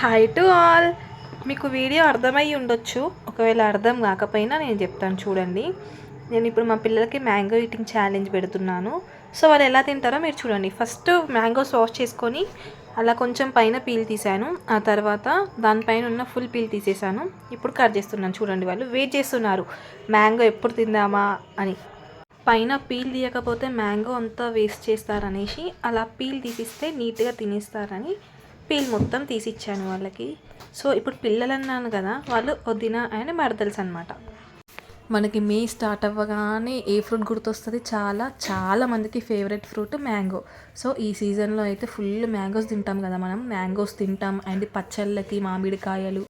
Hi to all. మీకు video అర్థమయ్యి ఉండొచ్చు, ఒకవేళ అర్థం కాకపోయినా నేను చెప్తాను చూడండి. నేను ఇప్పుడు మా పిల్లలకి మ్యాంగో ఈటింగ్ ఛాలెంజ్ పెడుతున్నాను. సో వాళ్ళు ఎలా తింటారో మీరు చూడండి. ఫస్ట్ మ్యాంగోస్ వాష్ చేసుకొని అలా కొంచెం పైన పీల్ తీసాను, ఆ తర్వాత దానిపైన ఉన్న ఫుల్ పీల్ తీసేసాను. ఇప్పుడు కట్ చేస్తున్నాను చూడండి. వాళ్ళు వెయిట్ చేస్తున్నారు మ్యాంగో ఎప్పుడు తిందామా అని. పైన పీల్ తీయకపోతే మ్యాంగో అంతా వేస్ట్ చేస్తారనేసి అలా పీల్ తీసిస్తే నీట్గా తినేస్తారని పీల్ మొత్తం తీసిచ్చాను వాళ్ళకి. సో ఇప్పుడు పిల్లలు అన్నాను కదా, వాళ్ళు వదిన అని మరదల్స్ అనమాట. మనకి మే స్టార్ట్ అవ్వగానే ఏ ఫ్రూట్ గుర్తొస్తుంది? చాలా మందికి ఫేవరెట్ ఫ్రూట్ మ్యాంగో. సో ఈ సీజన్లో అయితే ఫుల్ మ్యాంగోస్ తింటాం కదా మనం. మ్యాంగోస్ తింటాం అండ్ పచ్చళ్ళకి మామిడికాయలు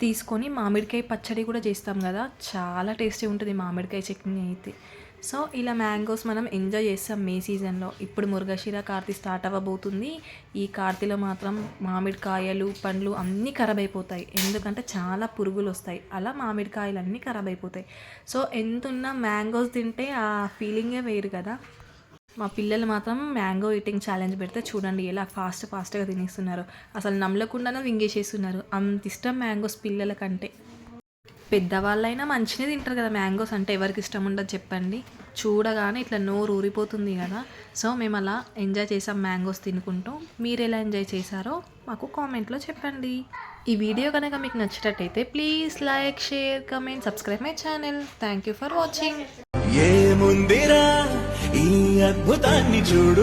తీసుకొని మామిడికాయ పచ్చడి కూడా చేస్తాం కదా, చాలా టేస్టీ ఉంటుంది మామిడికాయ చట్నీ అయితే. సో ఇలా మ్యాంగోస్ మనం ఎంజాయ్ చేస్తాం మే సీజన్లో. ఇప్పుడు మురుగశిర కార్తీ స్టార్ట్ అవ్వబోతుంది. ఈ కార్తీలో మాత్రం మామిడికాయలు పండ్లు అన్నీ ఖరాబ్ అయిపోతాయి, ఎందుకంటే చాలా పురుగులు వస్తాయి. అలా మామిడికాయలు అన్నీ ఖరాబ్ అయిపోతాయి. సో ఎంతున్నా మ్యాంగోస్ తింటే ఆ ఫీలింగే వేరు కదా. మా పిల్లలు మాత్రం మ్యాంగో ఈటింగ్ ఛాలెంజ్ పెడితే చూడండి ఎలా ఫాస్ట్గా తినేస్తున్నారు. అసలు నమ్మలకుండానే వింగేసేస్తున్నారు, అంత ఇష్టం మ్యాంగోస్ పిల్లలకంటే. పెద్దవాళ్ళైనా మంచిగా తింటారు కదా మ్యాంగోస్ అంటే, ఎవరికి ఇష్టం ఉండదు చెప్పండి. చూడగానే ఇట్లా నోరు ఊరిపోతుంది కదా. సో మేము అలా ఎంజాయ్ చేసాం మ్యాంగోస్ తినుకుంటూ. మీరు ఎలా ఎంజాయ్ చేశారో మాకు కామెంట్లో చెప్పండి. ఈ వీడియో కనుక మీకు నచ్చినట్టయితే please like, share, comment, subscribe my channel. Thank you for watching. ఏముందిరా ఈ అద్భుతాన్ని చూడు.